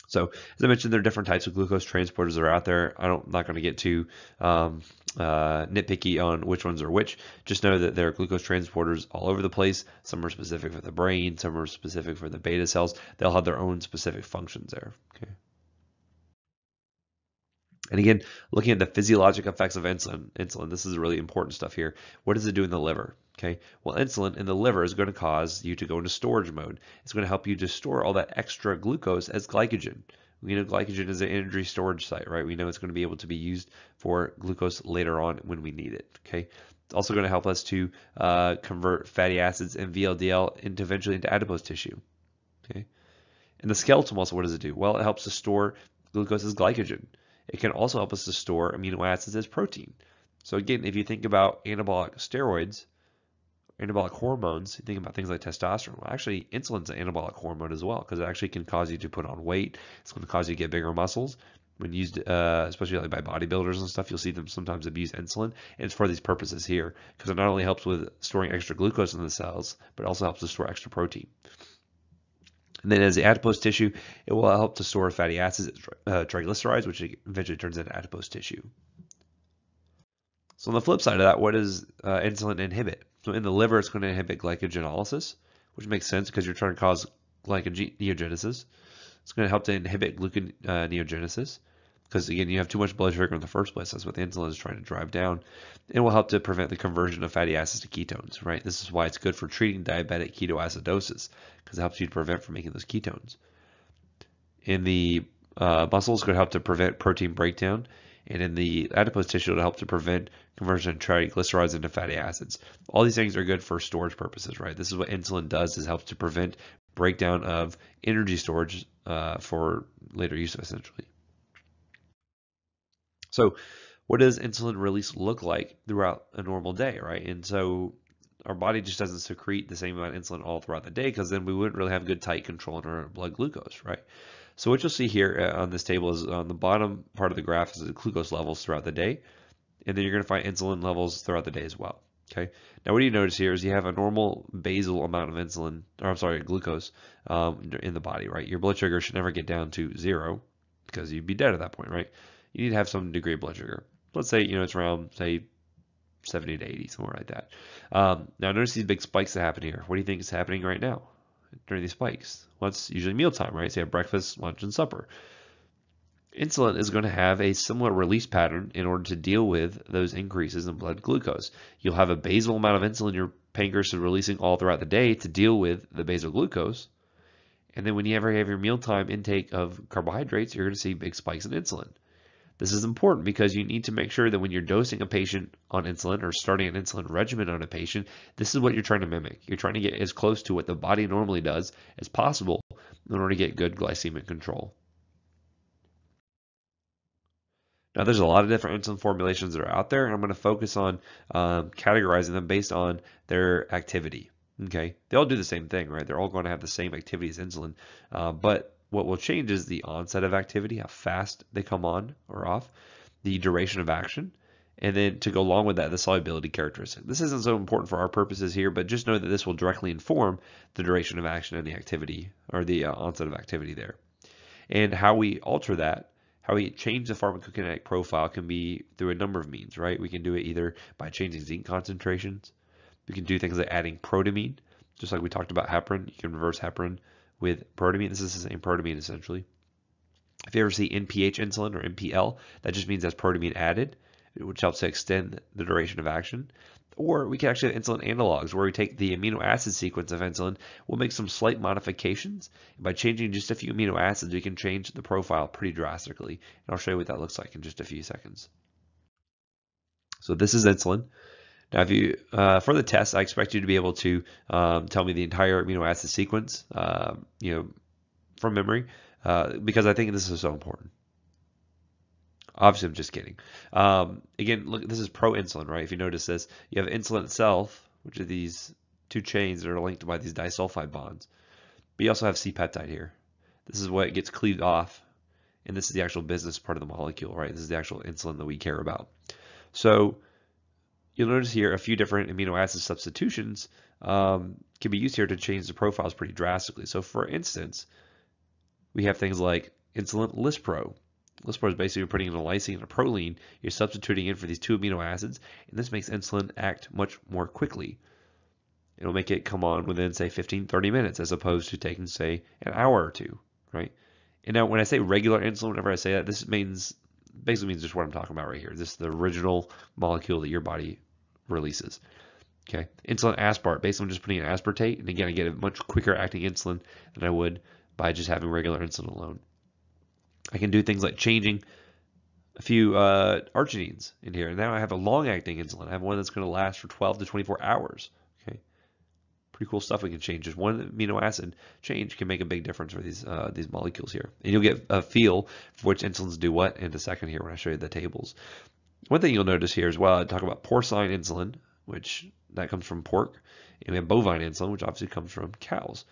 S1: So, as I mentioned, there are different types of glucose transporters that are out there. I'm not going to get too nitpicky on which ones are which. Just know that there are glucose transporters all over the place. Some are specific for the brain. Some are specific for the beta cells. They'll have their own specific functions there. Okay. And again, looking at the physiologic effects of insulin, this is really important stuff here. What does it do in the liver? Okay, well, insulin in the liver is going to cause you to go into storage mode. It's going to help you to store all that extra glucose as glycogen. We know glycogen is an energy storage site, right? We know it's going to be able to be used for glucose later on when we need it. Okay, it's also going to help us to convert fatty acids and VLDL eventually into adipose tissue. Okay, and the skeletal muscle, what does it do? Well, it helps to store glucose as glycogen. It can also help us to store amino acids as protein. So again, if you think about anabolic steroids, anabolic hormones, you think about things like testosterone. Well, actually, insulin's an anabolic hormone as well, because it actually can cause you to put on weight. It's going to cause you to get bigger muscles. When used, especially like by bodybuilders and stuff, you'll see them sometimes abuse insulin. And it's for these purposes here, because it not only helps with storing extra glucose in the cells, but it also helps to store extra protein. And then as the adipose tissue, it will help to store fatty acids, triglycerides, which eventually turns into adipose tissue. So on the flip side of that, what does insulin inhibit? So in the liver, it's going to inhibit glycogenolysis, which makes sense because you're trying to cause glyconeogenesis. It's going to help to inhibit gluconeogenesis because, again, you have too much blood sugar in the first place. That's what the insulin is trying to drive down. It will help to prevent the conversion of fatty acids to ketones, right? This is why it's good for treating diabetic ketoacidosis, because it helps you to prevent from making those ketones. In the muscles, it's going to help to prevent protein breakdown. And in the adipose tissue, it'll help to prevent conversion of triglycerides into fatty acids. All these things are good for storage purposes, right? This is what insulin does, is helps to prevent breakdown of energy storage for later use, essentially. So what does insulin release look like throughout a normal day, right? And so our body just doesn't secrete the same amount of insulin all throughout the day, because then we wouldn't really have good tight control on our blood glucose, right? So what you'll see here on this table is on the bottom part of the graph is the glucose levels throughout the day, and then you're going to find insulin levels throughout the day as well. Okay. Now what you notice here is you have a normal basal amount of insulin, or I'm sorry, glucose in the body, right? Your blood sugar should never get down to 0 because you'd be dead at that point, right? You need to have some degree of blood sugar. Let's say, it's around, say, 70 to 80, somewhere like that. Now notice these big spikes that happen here. What do you think is happening right now during these spikes? Well, it's usually mealtime, right? So you have breakfast, lunch, and supper. Insulin is going to have a similar release pattern in order to deal with those increases in blood glucose. You'll have a basal amount of insulin your pancreas is releasing all throughout the day to deal with the basal glucose. And then when you ever have your mealtime intake of carbohydrates, you're going to see big spikes in insulin. This is important because you need to make sure that when you're dosing a patient on insulin or starting an insulin regimen on a patient, this is what you're trying to mimic. You're trying to get as close to what the body normally does as possible in order to get good glycemic control. Now, there's a lot of different insulin formulations that are out there, and I'm going to focus on categorizing them based on their activity. Okay, they all do the same thing, right? They're all going to have the same activity as insulin, but what will change is the onset of activity, how fast they come on or off, the duration of action, and then to go along with that, the solubility characteristic. This isn't so important for our purposes here, but just know that this will directly inform the duration of action and the activity, or the onset of activity there. And how we alter that, how we change the pharmacokinetic profile can be through a number of means, right? We can do it either by changing zinc concentrations. We can do things like adding protamine, just like we talked about heparin. You can reverse heparin with protamine. This is the same protamine essentially. If you ever see NPH insulin or NPL, that just means that's protamine added, which helps to extend the duration of action. Or we can actually have insulin analogs where we take the amino acid sequence of insulin, we'll make some slight modifications. And by changing just a few amino acids, we can change the profile pretty drastically. And I'll show you what that looks like in just a few seconds. So this is insulin. Now, if you for the test, I expect you to be able to tell me the entire amino acid sequence, from memory, because I think this is so important. Obviously, I'm just kidding. Again, look, this is pro-insulin, right? If you notice this, you have insulin itself, which are these two chains that are linked by these disulfide bonds. But you also have C-peptide here. This is what gets cleaved off, and this is the actual business part of the molecule, right? This is the actual insulin that we care about. So you'll notice here a few different amino acid substitutions can be used here to change the profiles pretty drastically. So for instance, we have things like insulin lispro. Lispro is basically putting in a lysine and a proline. You're substituting in for these two amino acids, and this makes insulin act much more quickly. It'll make it come on within, say, 15-30 minutes as opposed to taking, say, an hour or two, right? And now when I say regular insulin, whenever I say that, this basically means just what I'm talking about right here. This is the original molecule that your body releases. Okay, insulin aspart, based on just putting in aspartate, and again, I get a much quicker acting insulin than I would by just having regular insulin alone. I can do things like changing a few arginines in here. And now I have a long-acting insulin. I have one that's going to last for 12 to 24 hours. Okay, pretty cool stuff we can change. Just one amino acid change can make a big difference for these molecules here. And you'll get a feel for which insulins do what in a second here when I show you the tables. One thing you'll notice here as well, I talk about porcine insulin, which that comes from pork. And we have bovine insulin, which obviously comes from cows.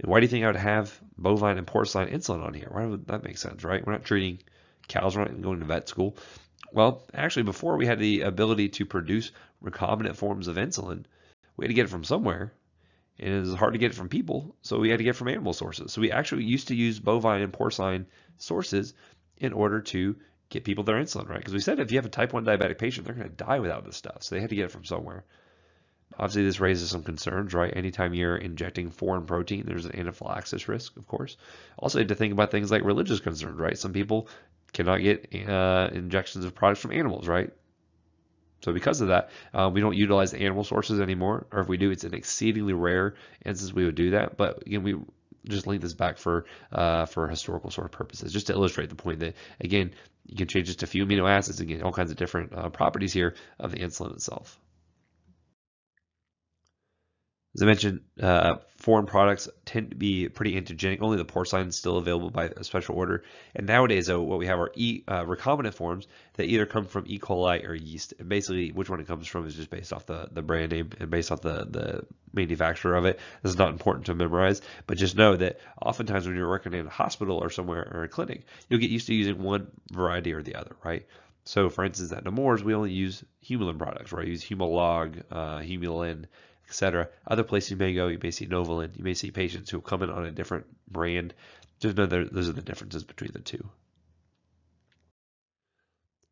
S1: And why do you think I would have bovine and porcine insulin on here? Why would that make sense, right? We're not treating cows, we're not going to vet school. Well, actually, before we had the ability to produce recombinant forms of insulin, we had to get it from somewhere. And it was hard to get it from people, so we had to get it from animal sources. So we actually used to use bovine and porcine sources in order to get people their insulin, right? Because we said if you have a type 1 diabetic patient, they're going to die without this stuff. So they had to get it from somewhere. Obviously, this raises some concerns, right? Anytime you're injecting foreign protein, there's an anaphylaxis risk, of course. Also, you have to think about things like religious concerns, right? Some people cannot get injections of products from animals, right? So because of that, we don't utilize the animal sources anymore, or if we do, it's an exceedingly rare instance we would do that. But again, we just link this back for historical sort of purposes, just to illustrate the point that, again, you can change just a few amino acids and get all kinds of different properties here of the insulin itself. As I mentioned, foreign products tend to be pretty antigenic. Only the porcine is still available by a special order. And nowadays, though, what we have are recombinant forms that either come from E. coli or yeast. And basically, which one it comes from is just based off the brand name and based off the manufacturer of it. This is not important to memorize, but just know that oftentimes when you're working in a hospital or somewhere or a clinic, you'll get used to using one variety or the other, right? So, for instance, at Nemours, we only use Humulin products, right? We use Humalog, Humulin, etc. Other places you may go, you may see Novolin. You may see patients who come in on a different brand. Just know those are the differences between the two.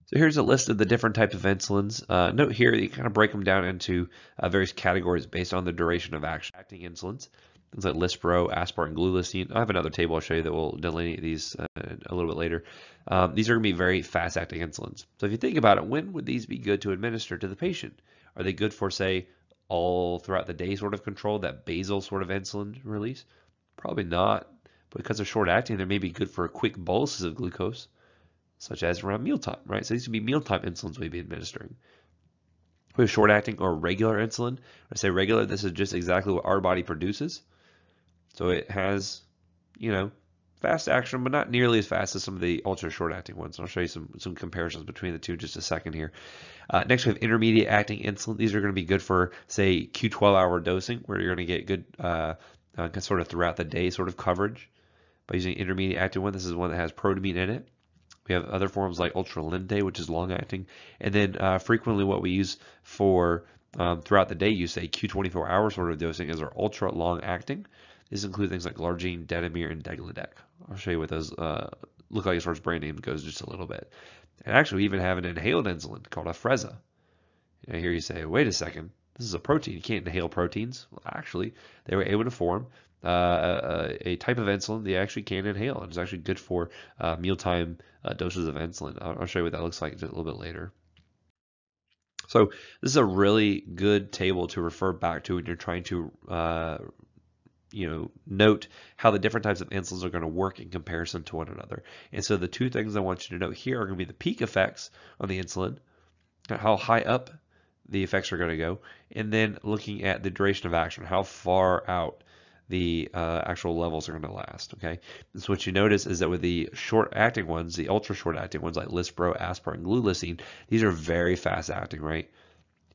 S1: So here's a list of the different types of insulins. Note here that you kind of break them down into various categories based on the duration of action. Acting insulins, things like Lispro, Aspart, and Glulisine. I have another table I'll show you that will delineate these a little bit later. These are going to be very fast-acting insulins. So if you think about it, when would these be good to administer to the patient? Are they good for, say, all throughout the day sort of control, that basal sort of insulin release? Probably not. Because they're short acting, they may be good for quick boluses of glucose, such as around mealtime, right? So these would be mealtime insulins we'd be administering. We have short acting or regular insulin. When I say regular, this is just exactly what our body produces. So it has, fast action, but not nearly as fast as some of the ultra short acting ones. And I'll show you some comparisons between the two in just a second here. Next, we have intermediate acting insulin. These are going to be good for, say, Q12-hour dosing, where you're going to get good sort of throughout the day sort of coverage by using intermediate acting one. This is one that has protamine in it. We have other forms like ultra lente, which is long acting. And then frequently what we use for throughout the day, you say Q24-hour sort of dosing is our ultra long acting. These include things like Largine, Detamir, and Degludec. I'll show you what those look like as far as brand name goes just a little bit. And actually, we even have an inhaled insulin called Afrezza. And here you say, wait a second, this is a protein. You can't inhale proteins. Well, actually, they were able to form a type of insulin they actually can inhale. And it's actually good for mealtime doses of insulin. I'll show you what that looks like just a little bit later. So this is a really good table to refer back to when you're trying to note how the different types of insulins are going to work in comparison to one another. And so the two things I want you to note here are going to be the peak effects on the insulin, how high up the effects are going to go, and then looking at the duration of action, how far out the actual levels are going to last. Okay, so what you notice is that with the short-acting ones, the ultra short-acting ones like Lispro, Aspart, and Glulisine, these are very fast-acting, right?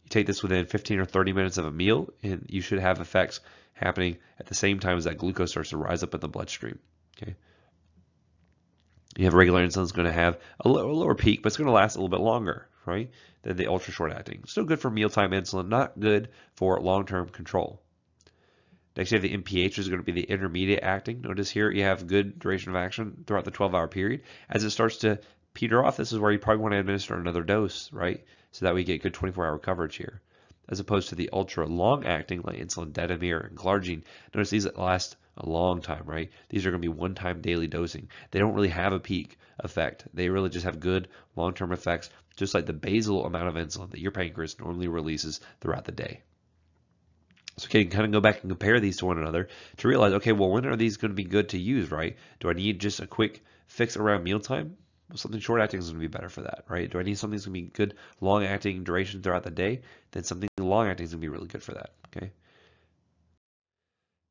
S1: You take this within 15 or 30 minutes of a meal, and you should have effects happening at the same time as that glucose starts to rise up in the bloodstream. Okay. You have regular insulin is going to have a lower peak, but it's going to last a little bit longer, right, than the ultra short acting. Still good for mealtime insulin, not good for long-term control. Next, you have the MPH, which is going to be the intermediate acting. Notice here you have good duration of action throughout the 12-hour period. As it starts to peter off, this is where you probably want to administer another dose, right, so that we get good 24-hour coverage here. As opposed to the ultra long acting like insulin detamir and glargine. Notice these last a long time, right? These are going to be one-time daily dosing. They don't really have a peak effect. They really just have good long-term effects, just like the basal amount of insulin that your pancreas normally releases throughout the day. So you can kind of go back and compare these to one another to realize, okay, well, when are these going to be good to use, right? Do I need just a quick fix around mealtime? Well, something short-acting is going to be better for that, right? Do I need something that's going to be good long-acting duration throughout the day? Then something long-acting is going to be really good for that, okay?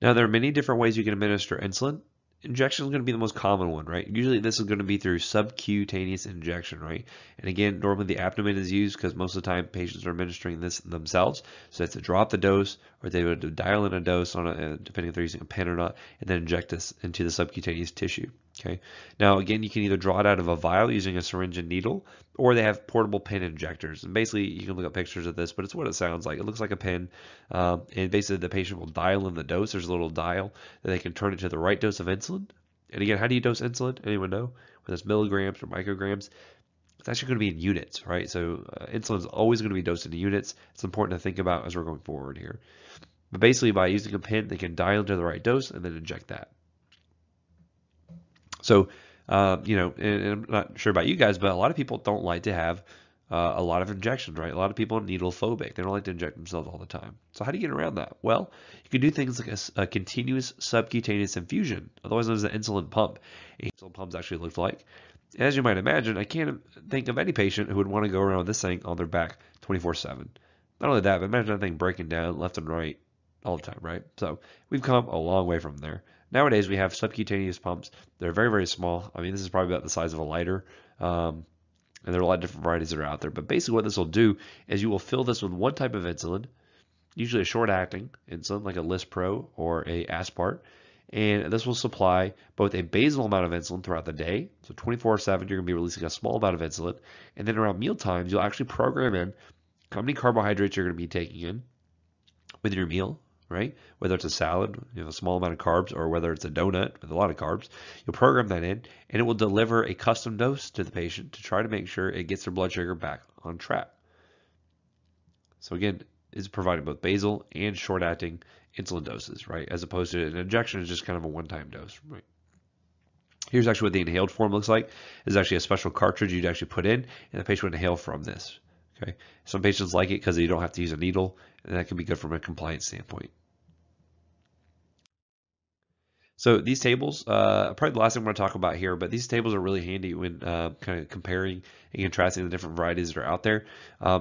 S1: Now, there are many different ways you can administer insulin. Injection is going to be the most common one, right? Usually this is going to be through subcutaneous injection, right? And again, normally the abdomen is used because most of the time patients are administering this themselves. So it's to drop the dose, or they would dial in a dose on depending if they're using a pen or not, and then inject this into the subcutaneous tissue. Okay. Now again, you can either draw it out of a vial using a syringe and needle, or they have portable pen injectors. And basically, you can look up pictures of this, but it's what it sounds like. It looks like a pen, and basically the patient will dial in the dose. There's a little dial that they can turn it to the right dose of insulin. And again, how do you dose insulin? Anyone know? Whether it's milligrams or micrograms, it's actually going to be in units, right? So insulin is always going to be dosed in units. It's important to think about as we're going forward here. But basically, by using a pen, they can dial into the right dose and then inject that. So, and I'm not sure about you guys, but a lot of people don't like to have a lot of injections, right? A lot of people are needle phobic. They don't like to inject themselves all the time. So how do you get around that? Well, you can do things like a continuous subcutaneous infusion, otherwise known as an insulin pump. Insulin pumps actually look like. As you might imagine, I can't think of any patient who would want to go around with this thing on their back 24/7. Not only that, but imagine that thing breaking down left and right all the time, right? So we've come a long way from there. Nowadays, we have subcutaneous pumps. They're very, very small. I mean, this is probably about the size of a lighter. And there are a lot of different varieties that are out there. But basically what this will do is you will fill this with one type of insulin, usually a short-acting insulin like a Lispro or a Aspart. And this will supply both a basal amount of insulin throughout the day. So 24/7, you're going to be releasing a small amount of insulin. And then around meal times, you'll actually program in how many carbohydrates you're going to be taking in with your meal, right? Whether it's a salad, a small amount of carbs, or whether it's a donut with a lot of carbs, you'll program that in, and it will deliver a custom dose to the patient to try to make sure it gets their blood sugar back on track. So again, it's providing both basal and short-acting insulin doses, right? As opposed to an injection is just kind of a one-time dose, right? Here's actually what the inhaled form looks like. It's actually a special cartridge you'd actually put in, and the patient would inhale from this. Okay. Some patients like it because you don't have to use a needle, and that can be good from a compliance standpoint. So these tables, probably the last thing I'm going to talk about here, but these tables are really handy when kind of comparing and contrasting the different varieties that are out there.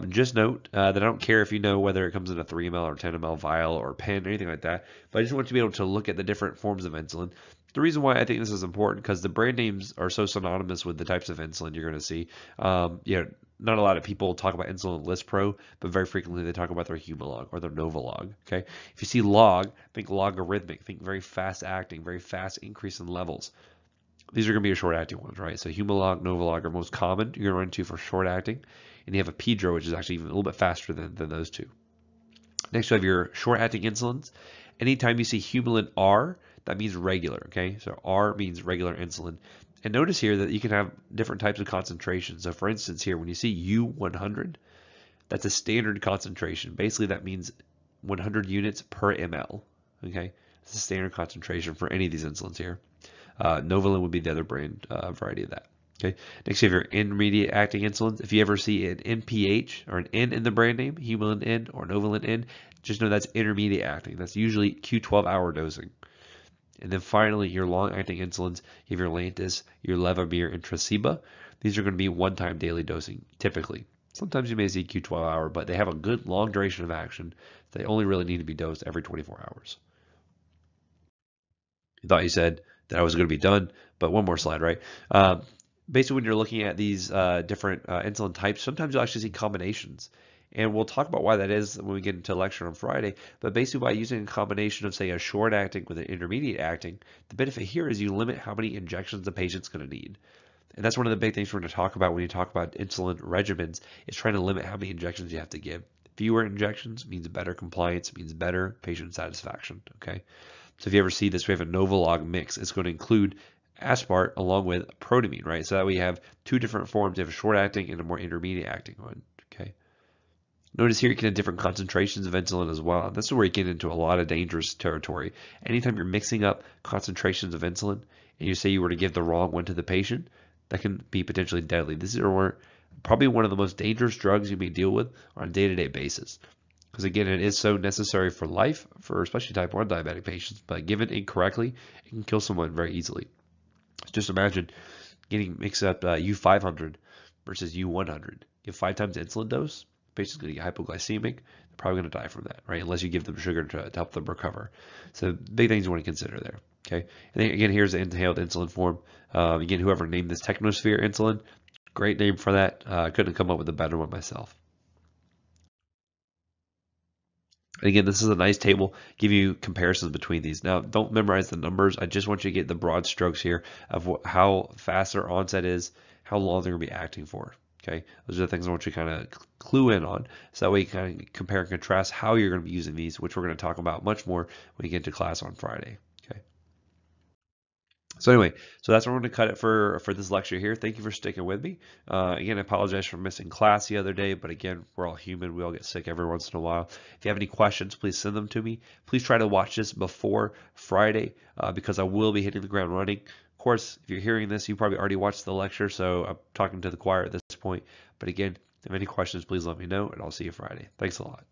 S1: Just note that I don't care if you know whether it comes in a 3 ml or 10 ml vial or pen or anything like that, but I just want you to be able to look at the different forms of insulin. The reason why I think this is important because the brand names are so synonymous with the types of insulin you're going to see. Not a lot of people talk about insulin Lispro, but very frequently they talk about their Humalog or their Novolog. Okay, if you see log, think logarithmic, think very fast acting, very fast increase in levels. These are going to be your short acting ones, right? So Humalog, Novolog are most common you're going to run into for short acting, and you have a Pedro, which is actually even a little bit faster than those two. Next, you have your short acting insulins. Anytime you see Humulin R, that means regular, okay? So R means regular insulin. And notice here that you can have different types of concentrations. So for instance here, when you see U100, that's a standard concentration. Basically that means 100 units per ml. Okay, it's a standard concentration for any of these insulins here. Novolin would be the other brand variety of that. Okay. Next, you have your intermediate acting insulins. If you ever see an NPH or an N in the brand name, Humulin N or Novolin N, just know that's intermediate acting. That's usually Q12 hour dosing. And then finally, your long-acting insulins, you have your Lantus, your Levemir, and Tresiba. These are going to be one-time daily dosing, typically. Sometimes you may see Q12 hour, but they have a good long duration of action. They only really need to be dosed every 24 hours. You thought you said that I was going to be done, but one more slide, right? Basically, when you're looking at these different insulin types, sometimes you'll actually see combinations. And we'll talk about why that is when we get into lecture on Friday. But basically, by using a combination of, say, a short acting with an intermediate acting, the benefit here is you limit how many injections the patient's going to need. And that's one of the big things we're going to talk about when you talk about insulin regimens, is trying to limit how many injections you have to give. Fewer injections means better compliance, means better patient satisfaction. Okay. So if you ever see this, we have a Novolog mix. It's going to include aspart along with protamine, right? So that we have two different forms. You have a short acting and a more intermediate acting one. Okay. Notice here you can have different concentrations of insulin as well. This is where you get into a lot of dangerous territory. Anytime you're mixing up concentrations of insulin and you say you were to give the wrong one to the patient, that can be potentially deadly. This is probably one of the most dangerous drugs you may deal with on a day-to-day basis. Because again, it is so necessary for life, for especially type 1 diabetic patients, but given incorrectly, it can kill someone very easily. Just imagine getting mixed up U500 versus U100. Give 5 times the insulin dose, the patient's going to get hypoglycemic, they're probably going to die from that, right? Unless you give them sugar to help them recover. So big things you want to consider there. Okay. And then again, here's the inhaled insulin form. Again, whoever named this Technosphere insulin, great name for that. I couldn't come up with a better one myself. And again, this is a nice table, give you comparisons between these. Now, don't memorize the numbers. I just want you to get the broad strokes here of how fast their onset is, how long they're going to be acting for. Okay, those are the things I want you to kind of clue in on. So that way you kind of compare and contrast how you're going to be using these, which we're going to talk about much more when we get to class on Friday. Okay. So anyway, so that's where we're going to cut it for this lecture here. Thank you for sticking with me. Again, I apologize for missing class the other day, but again, we're all human. We all get sick every once in a while. If you have any questions, please send them to me. Please try to watch this before Friday because I will be hitting the ground running. Of course, if you're hearing this, you probably already watched the lecture, so I'm talking to the choir at this point. But again, if you have any questions, please let me know, and I'll see you Friday. Thanks a lot.